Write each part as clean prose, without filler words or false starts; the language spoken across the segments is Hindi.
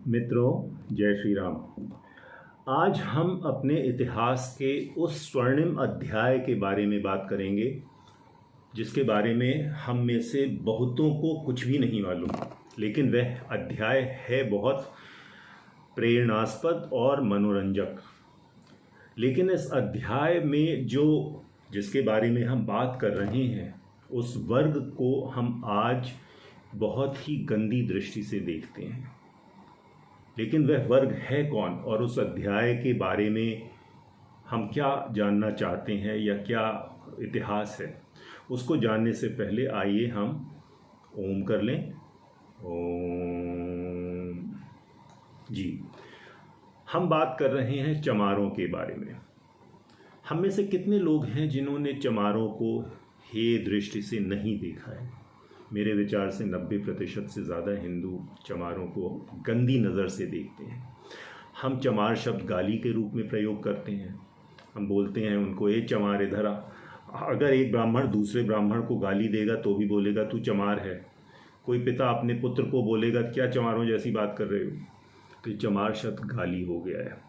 मित्रों, जय श्री राम। आज हम अपने इतिहास के उस स्वर्णिम अध्याय के बारे में बात करेंगे जिसके बारे में हम में से बहुतों को कुछ भी नहीं मालूम, लेकिन वह अध्याय है बहुत प्रेरणास्पद और मनोरंजक। लेकिन इस अध्याय में जिसके बारे में हम बात कर रहे हैं, उस वर्ग को हम आज बहुत ही गंदी दृष्टि से देखते हैं। लेकिन वह वर्ग है कौन और उस अध्याय के बारे में हम क्या जानना चाहते हैं या क्या इतिहास है, उसको जानने से पहले आइए हम ओम कर लें। ओम जी। हम बात कर रहे हैं चमारों के बारे में। हम में से कितने लोग हैं जिन्होंने चमारों को हे दृष्टि से नहीं देखा है? मेरे विचार से 90% से ज़्यादा हिंदू चमारों को गंदी नज़र से देखते हैं। हम चमार शब्द गाली के रूप में प्रयोग करते हैं। हम बोलते हैं उनको, ए चमार इधर आ। अगर एक ब्राह्मण दूसरे ब्राह्मण को गाली देगा तो भी बोलेगा तू चमार है। कोई पिता अपने पुत्र को बोलेगा क्या चमारों जैसी बात कर रहे हो, तो ये चमार शब्द गाली हो गया है।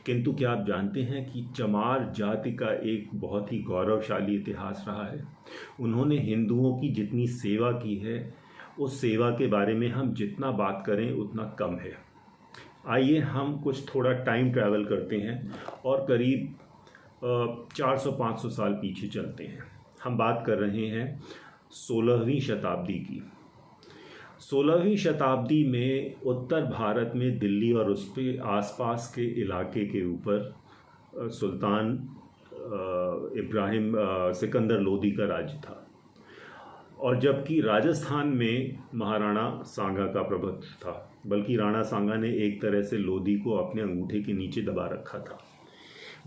किंतु क्या आप जानते हैं कि चमार जाति का एक बहुत ही गौरवशाली इतिहास रहा है। उन्होंने हिंदुओं की जितनी सेवा की है, उस सेवा के बारे में हम जितना बात करें उतना कम है। आइए हम कुछ थोड़ा टाइम ट्रैवल करते हैं और करीब 400-500 साल पीछे चलते हैं। हम बात कर रहे हैं 16वीं शताब्दी की। 16वीं शताब्दी में उत्तर भारत में दिल्ली और उसके आसपास के इलाके के ऊपर सुल्तान इब्राहिम सिकंदर लोदी का राज्य था, और जबकि राजस्थान में महाराणा सांगा का प्रभुत्व था। बल्कि राणा सांगा ने एक तरह से लोदी को अपने अंगूठे के नीचे दबा रखा था।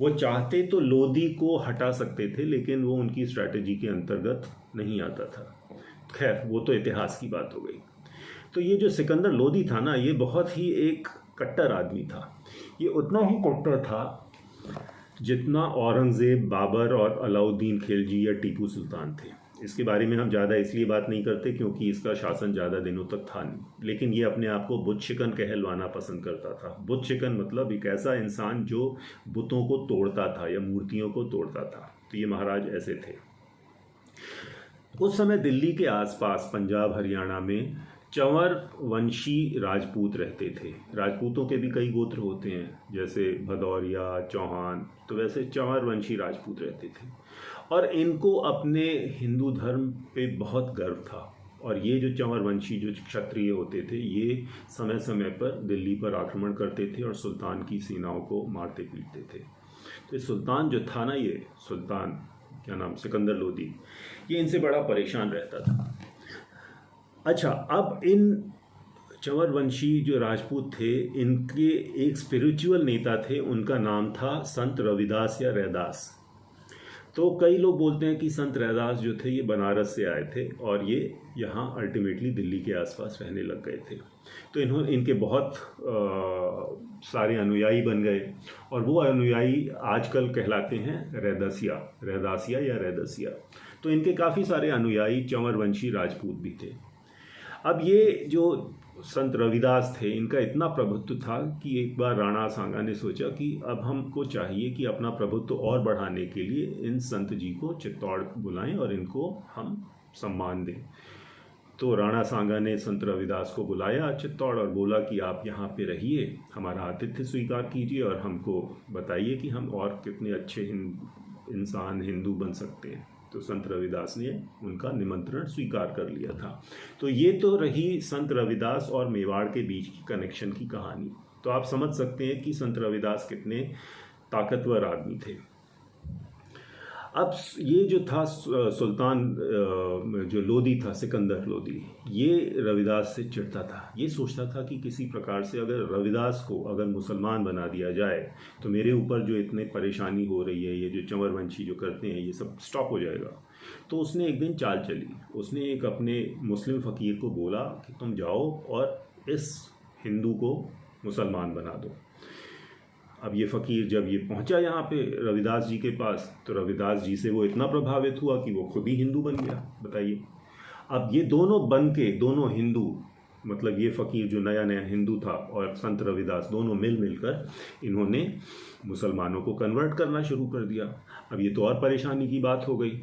वो चाहते तो लोदी को हटा सकते थे, लेकिन वो उनकी स्ट्रैटेजी के अंतर्गत नहीं आता था। खैर, वो तो इतिहास की बात हो गई। तो ये जो सिकंदर लोदी था ना, ये बहुत ही एक कट्टर आदमी था। ये उतना ही कट्टर था जितना औरंगज़ेब, बाबर और अलाउद्दीन खिलजी या टीपू सुल्तान थे। इसके बारे में हम ज़्यादा इसलिए बात नहीं करते क्योंकि इसका शासन ज़्यादा दिनों तक था नहीं। लेकिन ये अपने आप को बुत शिकन कहलवाना पसंद करता था। बुत शिकन मतलब एक ऐसा इंसान जो बुतों को तोड़ता था या मूर्तियों को तोड़ता था। तो ये महाराज ऐसे थे। उस समय दिल्ली के आसपास पंजाब, हरियाणा में चंवर वंशी राजपूत रहते थे। राजपूतों के भी कई गोत्र होते हैं, जैसे भदौरिया, चौहान। तो वैसे चंवर वंशी राजपूत रहते थे और इनको अपने हिंदू धर्म पे बहुत गर्व था। और ये जो चंवर वंशी जो क्षत्रिय होते थे, ये समय समय पर दिल्ली पर आक्रमण करते थे और सुल्तान की सेनाओं को मारते पीटते थे। तो सुल्तान जो था ना, ये सुल्तान क्या नाम, सिकंदर लोदी, ये इनसे बड़ा परेशान रहता था। अच्छा, अब इन चंवर वंशी जो राजपूत थे, इनके एक स्पिरिचुअल नेता थे, उनका नाम था संत रविदास या रैदास। तो कई लोग बोलते हैं कि संत रैदास जो थे ये बनारस से आए थे और ये यहाँ अल्टीमेटली दिल्ली के आसपास रहने लग गए थे। तो इनके बहुत सारे अनुयायी बन गए और वो अनुयायी आजकल कहलाते हैं रैदासिया या रैदसिया। तो इनके काफ़ी सारे अनुयायी चंवर वंशी राजपूत भी थे। अब ये जो संत रविदास थे, इनका इतना प्रभुत्व था कि एक बार राणा सांगा ने सोचा कि अब हमको चाहिए कि अपना प्रभुत्व और बढ़ाने के लिए इन संत जी को चित्तौड़ बुलाएं और इनको हम सम्मान दें। तो राणा सांगा ने संत रविदास को बुलाया चित्तौड़ और बोला कि आप यहाँ पे रहिए, हमारा आतिथ्य स्वीकार कीजिए और हमको बताइए कि हम और कितने अच्छे इंसान हिंदू बन सकते हैं। तो संत रविदास ने उनका निमंत्रण स्वीकार कर लिया था। तो ये तो रही संत रविदास और मेवाड़ के बीच की कनेक्शन की कहानी। तो आप समझ सकते हैं कि संत रविदास कितने ताकतवर आदमी थे। अब ये जो था सुल्तान जो लोदी था, सिकंदर लोदी, ये रविदास से चिढ़ता था। ये सोचता था कि किसी प्रकार से अगर रविदास को अगर मुसलमान बना दिया जाए तो मेरे ऊपर जो इतने परेशानी हो रही है, ये जो चंवर वंशी जो करते हैं, ये सब स्टॉप हो जाएगा। तो उसने एक दिन चाल चली। उसने एक अपने मुस्लिम फ़कीर को बोला कि तुम जाओ और इस हिंदू को मुसलमान बना दो। अब ये फ़कीर जब ये पहुंचा यहाँ पे रविदास जी के पास, तो रविदास जी से वो इतना प्रभावित हुआ कि वो खुद ही हिंदू बन गया। बताइए, अब ये दोनों बन के, दोनों हिंदू मतलब ये फ़कीर जो नया नया हिंदू था और संत रविदास दोनों मिलकर इन्होंने मुसलमानों को कन्वर्ट करना शुरू कर दिया। अब ये तो और परेशानी की बात हो गई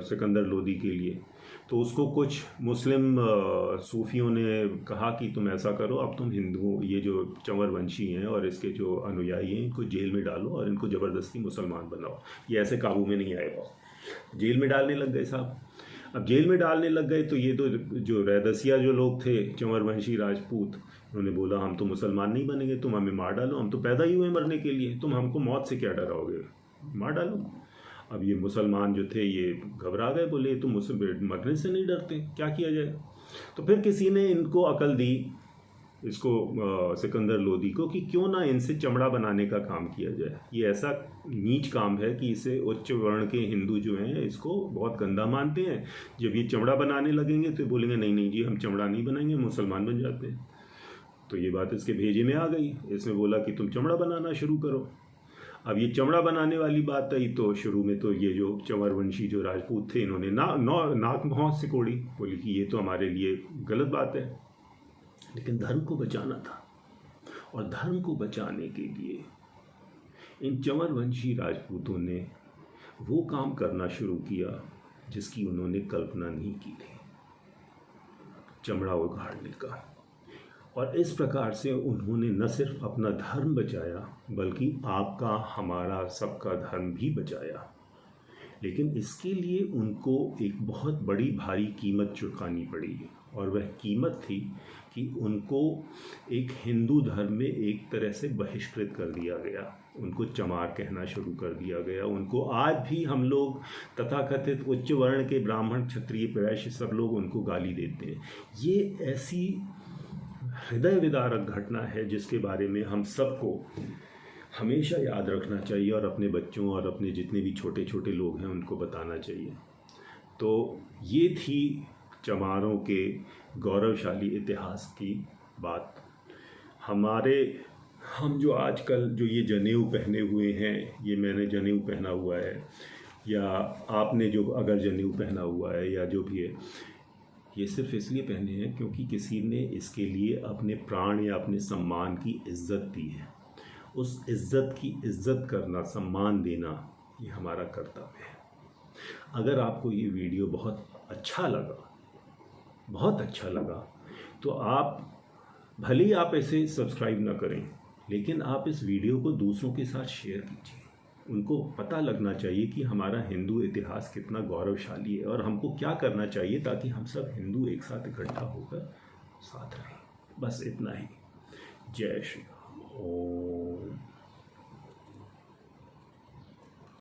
सिकंदर लोदी के लिए। तो उसको कुछ मुस्लिम सूफियों ने कहा कि तुम ऐसा करो, अब तुम हिंदुओं, ये जो चंवर वंशी हैं और इसके जो अनुयायी हैं, इनको जेल में डालो और इनको ज़बरदस्ती मुसलमान बनाओ, ये ऐसे काबू में नहीं आएगा। जेल में डालने लग गए साहब। अब जेल में डालने लग गए तो ये तो जो रैदसिया जो लोग थे चंवर वंशी राजपूत, उन्होंने बोला हम तो मुसलमान नहीं बनेंगे, तुम हमें मार डालो, हम तो पैदा ही हुए मरने के लिए, तुम हमको मौत से क्या डराओगे, मार डालो। अब ये मुसलमान जो थे ये घबरा गए, बोले तुम मुझसे मरने से नहीं डरते, क्या किया जाए। तो फिर किसी ने इनको अकल दी, इसको सिकंदर लोदी को, कि क्यों ना इनसे चमड़ा बनाने का काम किया जाए। ये ऐसा नीच काम है कि इसे उच्च वर्ण के हिंदू जो हैं इसको बहुत गंदा मानते हैं। जब ये चमड़ा बनाने लगेंगे तो बोलेंगे नहीं नहीं जी हम चमड़ा नहीं बनाएंगे, मुसलमान बन जाते हैं। तो ये बात इसके भेजे में आ गई, इसने बोला कि तुम चमड़ा बनाना शुरू करो। अब ये चमड़ा बनाने वाली बात आई तो शुरू में तो ये जो चंवर वंशी जो राजपूत थे इन्होंने नाक बहुत सिकोड़ी, बोली कि ये तो हमारे लिए गलत बात है, लेकिन धर्म को बचाना था। और धर्म को बचाने के लिए इन चंवर वंशी राजपूतों ने वो काम करना शुरू किया जिसकी उन्होंने कल्पना नहीं की थी, चमड़ा उखाड़ने का। और इस प्रकार से उन्होंने न सिर्फ अपना धर्म बचाया बल्कि आपका हमारा सबका धर्म भी बचाया। लेकिन इसके लिए उनको एक बहुत बड़ी भारी कीमत चुकानी पड़ी, और वह कीमत थी कि उनको एक हिंदू धर्म में एक तरह से बहिष्कृत कर दिया गया, उनको चमार कहना शुरू कर दिया गया। उनको आज भी हम लोग तथाकथित उच्च वर्ण के ब्राह्मण क्षत्रिय वैश्य सब लोग उनको गाली देते हैं। ये ऐसी हृदय विदारक घटना है जिसके बारे में हम सबको हमेशा याद रखना चाहिए और अपने बच्चों और अपने जितने भी छोटे छोटे लोग हैं उनको बताना चाहिए। तो ये थी चमारों के गौरवशाली इतिहास की बात। हम जो आजकल जो ये जनेऊ पहने हुए हैं, ये मैंने जनेऊ पहना हुआ है या आपने जो अगर जनेऊ पहना हुआ है या जो भी है, ये सिर्फ इसलिए पहने हैं क्योंकि किसी ने इसके लिए अपने प्राण या अपने सम्मान की इज्जत दी है। उस इज्जत की इज्जत करना, सम्मान देना, ये हमारा कर्तव्य है। अगर आपको ये वीडियो बहुत अच्छा लगा तो आप भले ही आप इसे सब्सक्राइब ना करें, लेकिन आप इस वीडियो को दूसरों के साथ शेयर कीजिए। उनको पता लगना चाहिए कि हमारा हिंदू इतिहास कितना गौरवशाली है और हमको क्या करना चाहिए ताकि हम सब हिंदू एक साथ इकट्ठा होकर साथ रहें। बस इतना ही। जय श्री राम। ओम।